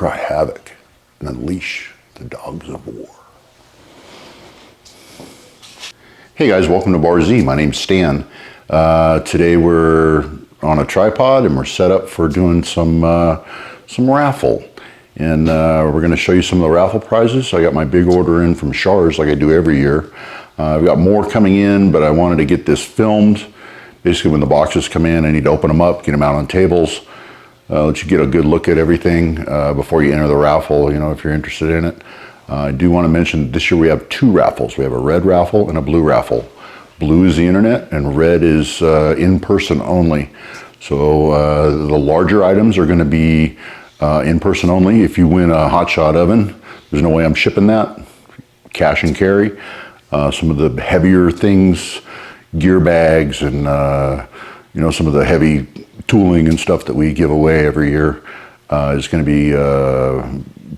cry havoc and unleash the dogs of war. Hey guys, welcome to Bar Z. My name's Stan. Today we're on a tripod and we're set up for doing some raffle. And we're going to show you some of the raffle prizes. I got my big order in from Shars like I do every year. I've got more coming in, but I wanted to get this filmed. Basically when the boxes come in, I need to open them up, get them out on tables, let you get a good look at everything before you enter the raffle, you know, if you're interested in it. I do want to mention this year we have two raffles. We have a red raffle and a blue raffle. Blue is the internet and red is in person only. So the larger items are going to be in person only. If you win a hotshot oven, there's no way I'm shipping that. Cash and carry. Some of the heavier things, gear bags and you know, some of the heavy tooling and stuff that we give away every year is going to be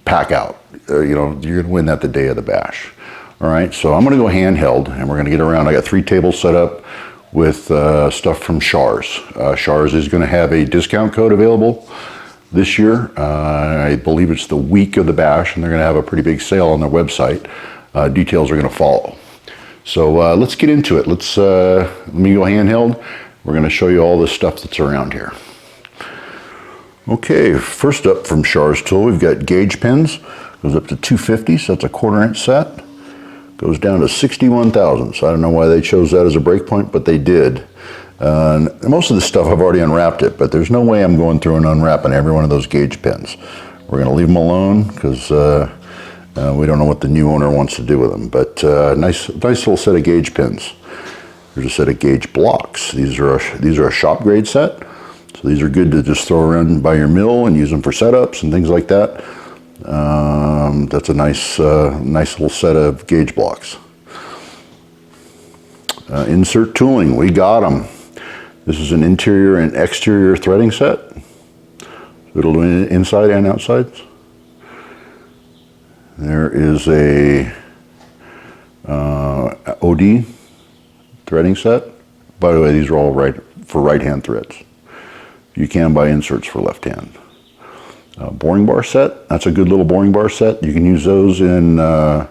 pack out. You know, you're going to win that the day of the bash. All right, so I'm going to go handheld and we're going to get around. I got 3 tables set up with stuff from Shars. Shars is going to have a discount code available this year. I believe it's the week of the bash and they're going to have a pretty big sale on their website. Details are going to follow. So let's get into it. Let me go handheld. We're going to show you all the stuff that's around here. Okay, first up from Shars Tool, we've got gauge pins. Goes up to 250, so that's a 1/4 inch set. Goes down to 61 thousandths. I don't know why they chose that as a break point, but they did. Most of the stuff I've already unwrapped it, but there's no way I'm going through and unwrapping every one of those gauge pins. We're going to leave them alone because we don't know what the new owner wants to do with them. But nice little set of gauge pins. There's a set of gauge blocks. These are a shop grade set. So these are good to just throw around by your mill and use them for setups and things like that. That's a nice little set of gauge blocks. Insert tooling, we got them. This is an interior and exterior threading set. It'll do inside and outside. There is a OD threading set. By the way, these are all for right-hand threads. You can buy inserts for left-hand. Boring bar set, that's a good little boring bar set. You can use those in a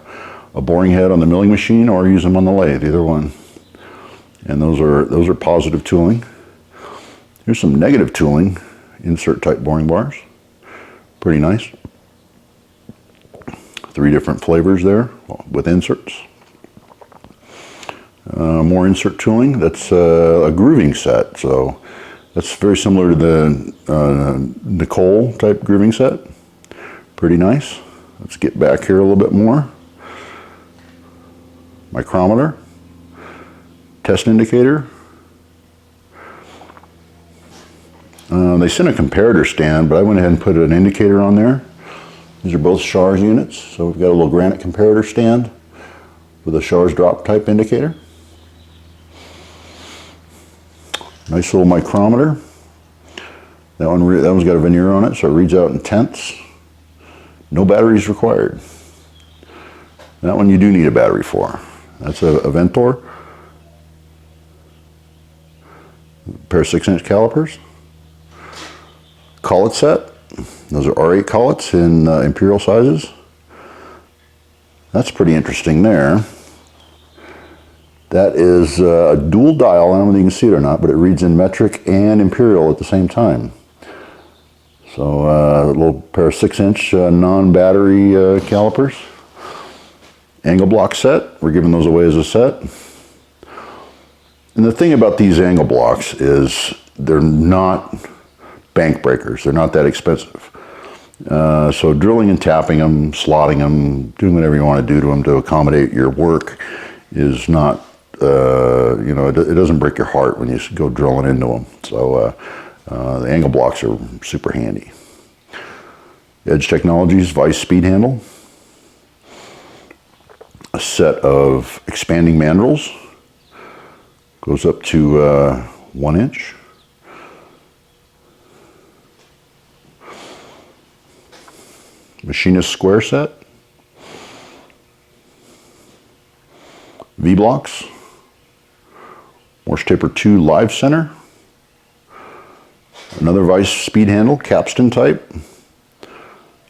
boring head on the milling machine or use them on the lathe, either one. And those are positive tooling. Here's some negative tooling, insert type boring bars. Pretty nice. 3 different flavors there with inserts. More insert tooling, that's a grooving set. So that's very similar to the Nicole type grooving set. Pretty nice. Let's get back here a little bit more. Micrometer. Test indicator. They sent a comparator stand, but I went ahead and put an indicator on there. These are both Shars units. So we've got a little granite comparator stand with a Shars drop type indicator. Nice little micrometer. That one's got a veneer on it, so it reads out in tenths. No batteries required. That one you do need a battery for. That's a Ventor. A pair of 6-inch calipers. Collet set. Those are R8 collets in imperial sizes. That's pretty interesting there. That is a dual dial. I don't know if you can see it or not, but it reads in metric and imperial at the same time. So a little pair of 6-inch non-battery calipers. Angle block set. We're giving those away as a set. And the thing about these angle blocks is they're not bank breakers. They're not that expensive. So drilling and tapping them, slotting them, doing whatever you want to do to them to accommodate your work is not, you know, it doesn't break your heart when you go drilling into them. So the angle blocks are super handy. Edge Technologies Vice speed handle. A set of expanding mandrels. Goes up to 1 inch. Machinist square set. V-blocks. Morse Taper 2 live center. Another Vice speed handle, capstan type.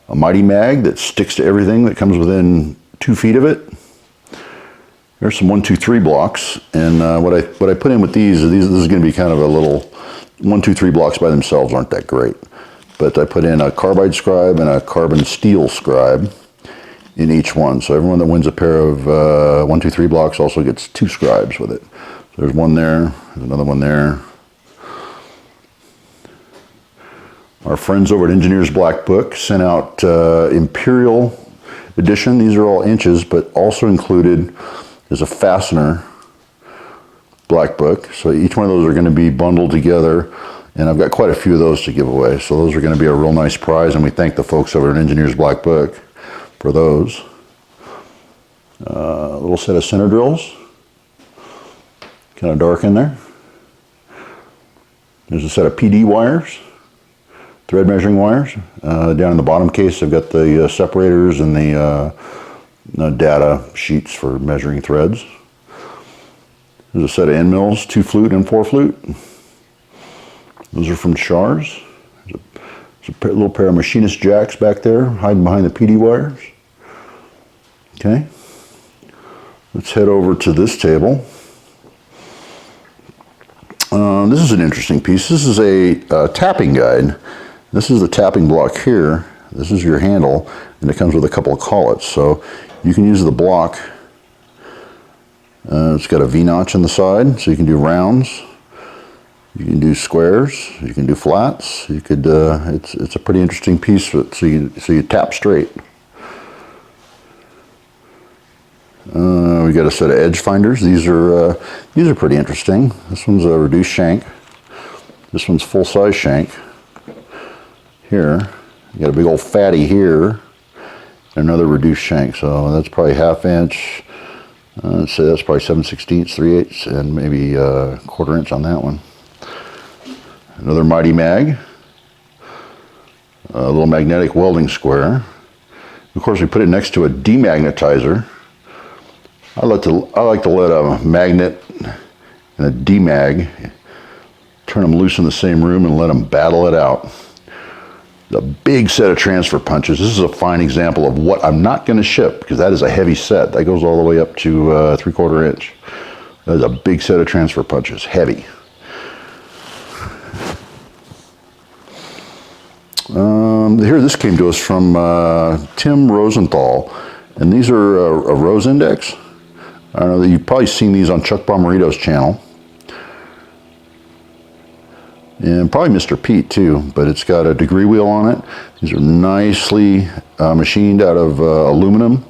A a mighty mag that sticks to everything that comes within 2 feet of it. There's some 1, 2, 3 blocks, and what I put in with these this is going to be kind of a little 1, 2, 3 blocks by themselves aren't that great, but I put in a carbide scribe and a carbon steel scribe in each one. So everyone that wins a pair of 1, 2, 3 blocks also gets 2 scribes with it. So there's one there, there's another one there. Our friends over at Engineers Black Book sent out Imperial Edition. These are all inches, but also included is a fastener black book. So each one of those are going to be bundled together, and I've got quite a few of those to give away. So those are going to be a real nice prize, and we thank the folks over at Engineers Black Book for those. A little set of center drills, kind of dark in there. There's a set of PD wires, thread measuring wires. Down in the bottom case, I've got the separators and the data sheets for measuring threads. There's a set of end mills, 2 flute and 4 flute. Those are from Shars. There's a little pair of machinist jacks back there, hiding behind the PD wires. Okay, let's head over to this table. This is an interesting piece. This is a tapping guide. This is the tapping block here. This is your handle, and it comes with a couple of collets. So you can use the block. It's got a V-notch in the side, so you can do rounds. You can do squares. You can do flats. You could. It's a pretty interesting piece. So you tap straight. We got a set of edge finders. These are pretty interesting. This one's a reduced shank. This one's full size shank. Here, you got a big old fatty here, and another reduced shank. So that's probably 1/2 inch. Let's say that's probably 7/16, 3/8, and maybe a 1/4 inch on that one. Another mighty mag. A little magnetic welding square. Of course, we put it next to a demagnetizer. I like to let a magnet and a demag turn them loose in the same room and let them battle it out. A big set of transfer punches. This is a fine example of what I'm not going to ship, because that is a heavy set. That goes all the way up to 3/4 inch. That is a big set of transfer punches, heavy. Here, this came to us from Tim Rosenthal, and these are a rose index. I don't know, you've probably seen these on Chuck Bomarito's channel. And probably Mr. Pete too, but it's got a degree wheel on it. These are nicely machined out of aluminum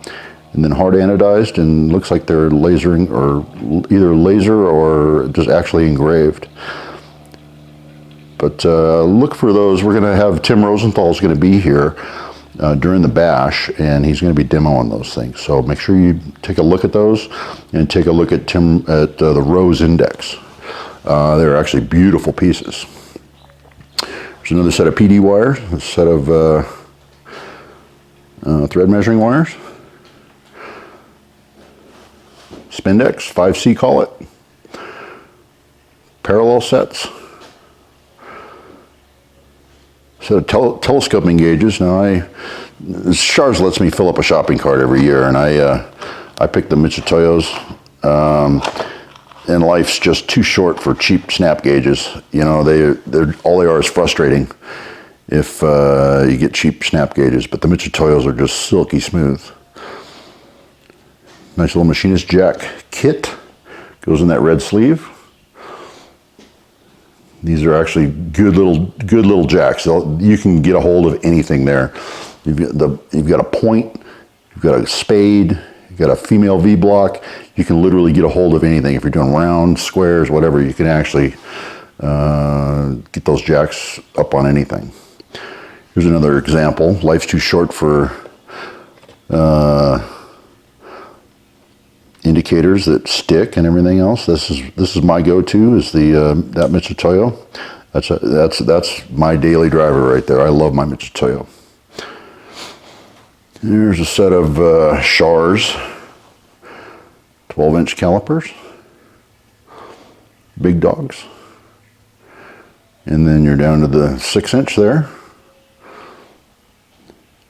and then hard anodized, and looks like they're lasering, or either laser or just actually engraved. But look for those. We're going to have Tim Rosenthal is going to be here during the bash, and he's going to be demoing those things. So make sure you take a look at those, and take a look at the Rose Index. They're actually beautiful pieces. There's another set of PD wires, a set of thread measuring wires, Spindex, 5C collet, parallel sets, set of telescoping gauges. Now, Shars lets me fill up a shopping cart every year, and I pick the Mitutoyos. And life's just too short for cheap snap gauges. You know, all they are is frustrating if you get cheap snap gauges. But the Mitutoyos are just silky smooth. Nice little machinist jack kit. Goes in that red sleeve. These are actually good little jacks. You can get a hold of anything there. You've got a point. You've got a spade. You've got a female V-block. You can literally get a hold of anything. If you're doing rounds, squares, whatever, you can actually get those jacks up on anything. Here's another example. Life's too short for indicators that stick and everything else. This is my go-to, is that Mitutoyo. That's my daily driver right there. I love my Mitutoyo. Here's a set of Shars 12-inch calipers, big dogs, and then you're down to the 6-inch there.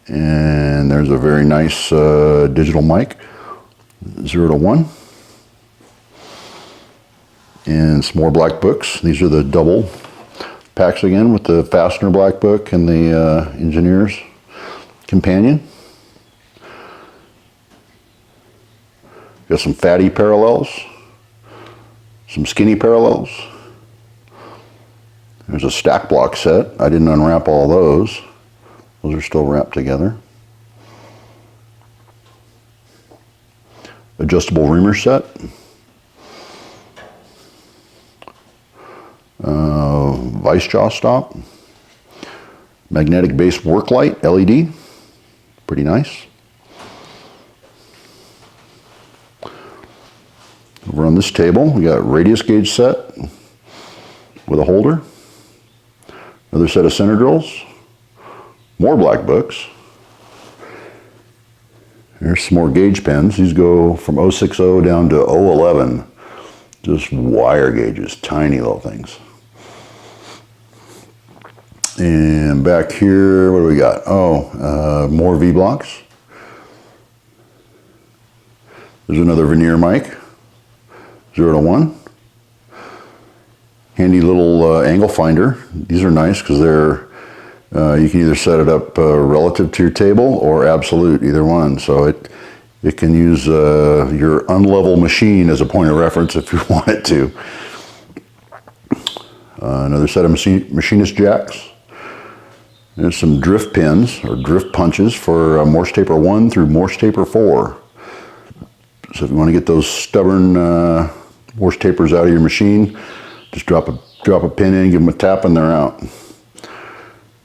And there's a very nice digital mic, 0 to 1. And some more black books. These are the double packs again with the fastener black book and the engineer's companion. Got some fatty parallels, some skinny parallels. There's a stack block set. I didn't unwrap all those. Those are still wrapped together. Adjustable reamer set. Vice jaw stop. Magnetic base work light, LED. Pretty nice. Over on this table, we got radius gauge set with a holder. Another set of center drills. More black books. There's some more gauge pens. These go from 060 down to 011. Just wire gauges, tiny little things. And back here, what do we got? More V blocks. There's another veneer mic, 0 to 1. Handy little angle finder. These are nice because they're you can either set it up relative to your table or absolute, either one. So it can use your unlevel machine as a point of reference if you want it to. Another set of machinist jacks. There's some drift pins or drift punches for Morse taper 1 through Morse taper 4. So if you want to get those stubborn Morse tapers out of your machine, just drop a pin in, give them a tap, and they're out.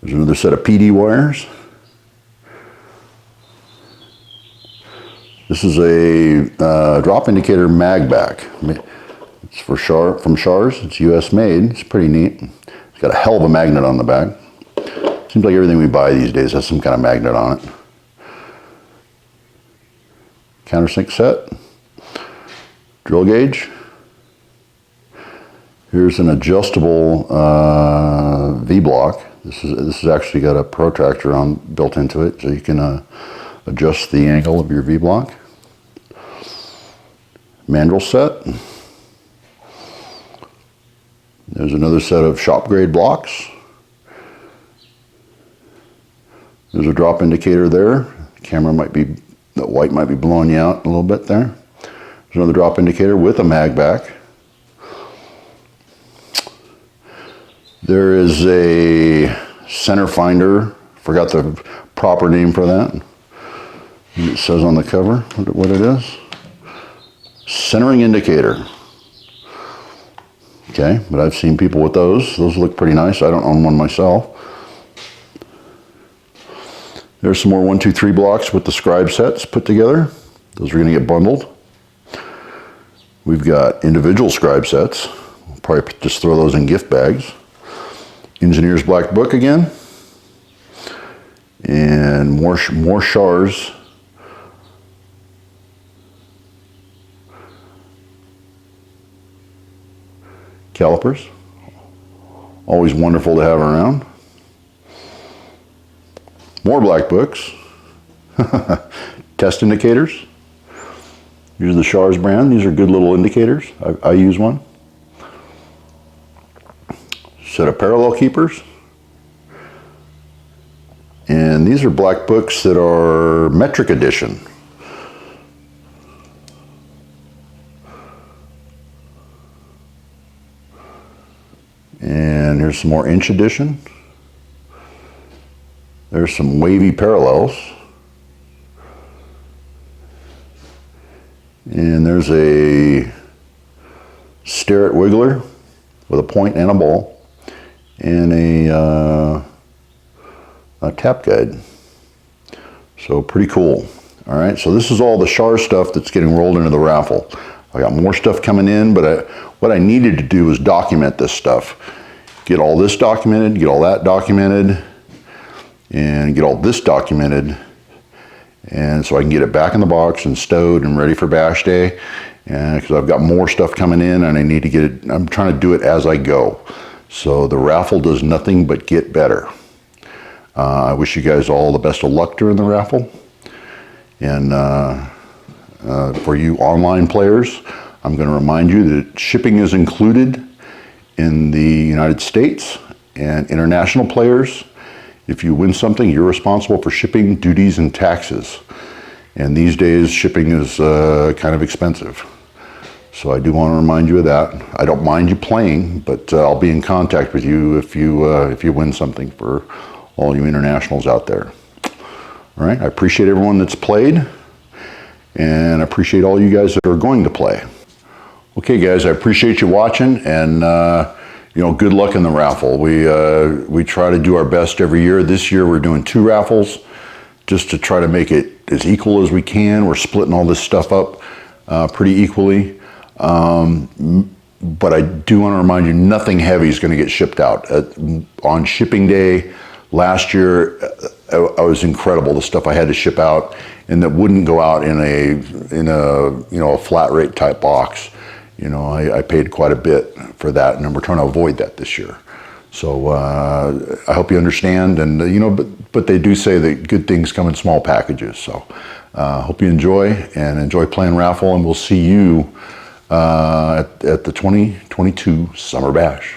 There's another set of PD wires. This is a drop indicator mag back. It's from Shars. It's US made. It's pretty neat. It's got a hell of a magnet on the back. Seems like everything we buy these days has some kind of magnet on it. Countersink set. Drill gauge. Here's an adjustable V-block. This has actually got a protractor built into it, so you can adjust the angle of your V-block. Mandrel set. There's another set of shop grade blocks. There's a drop indicator there. The white might be blowing you out a little bit there. There's another drop indicator with a mag back. There is a center finder. Forgot the proper name for that. It says on the cover what it is. Centering indicator. Okay, but I've seen people with those. Those look pretty nice. I don't own one myself. There's some more 1, 2, 3 blocks with the scribe sets put together. Those are going to get bundled. We've got individual scribe sets. We'll probably just throw those in gift bags. Engineer's black book again. And more Shars. Calipers. Always wonderful to have around. More black books. Test indicators. Here's the Shars brand. These are good little indicators. I use one. Set of parallel keepers. And these are black books that are metric edition. And here's some more inch edition. There's some wavy parallels. And there's a Starrett wiggler with a point and a ball. And a tap guide. So pretty cool. All right, so this is all the Shars stuff that's getting rolled into the raffle. I got more stuff coming in, but what I needed to do was document this stuff. Get all this documented, get all that documented, and get all this documented, and so I can get it back in the box and stowed and ready for bash day. And because I've got more stuff coming in and I need to get it, I'm trying to do it as I go. So the raffle does nothing but get better. I wish you guys all the best of luck during the raffle. And for you online players, I'm going to remind you that shipping is included in the United States, and international players, if you win something, you're responsible for shipping, duties, and taxes. And these days, shipping is kind of expensive. So I do want to remind you of that. I don't mind you playing, but I'll be in contact with you if you win something, for all you internationals out there. All right, I appreciate everyone that's played, and I appreciate all you guys that are going to play. Okay, guys, I appreciate you watching, and good luck in the raffle. We try to do our best every year. This year we're doing 2 raffles, just to try to make it as equal as we can. We're splitting all this stuff up pretty equally. But I do want to remind you, nothing heavy is going to get shipped out. On shipping day last year, I was incredible, the stuff I had to ship out, and that wouldn't go out in a flat rate type box. I paid quite a bit for that, and we're trying to avoid that this year. So I hope you understand, and but they do say that good things come in small packages. So hope you enjoy playing raffle, and we'll see you at the 2022 Summer Bash.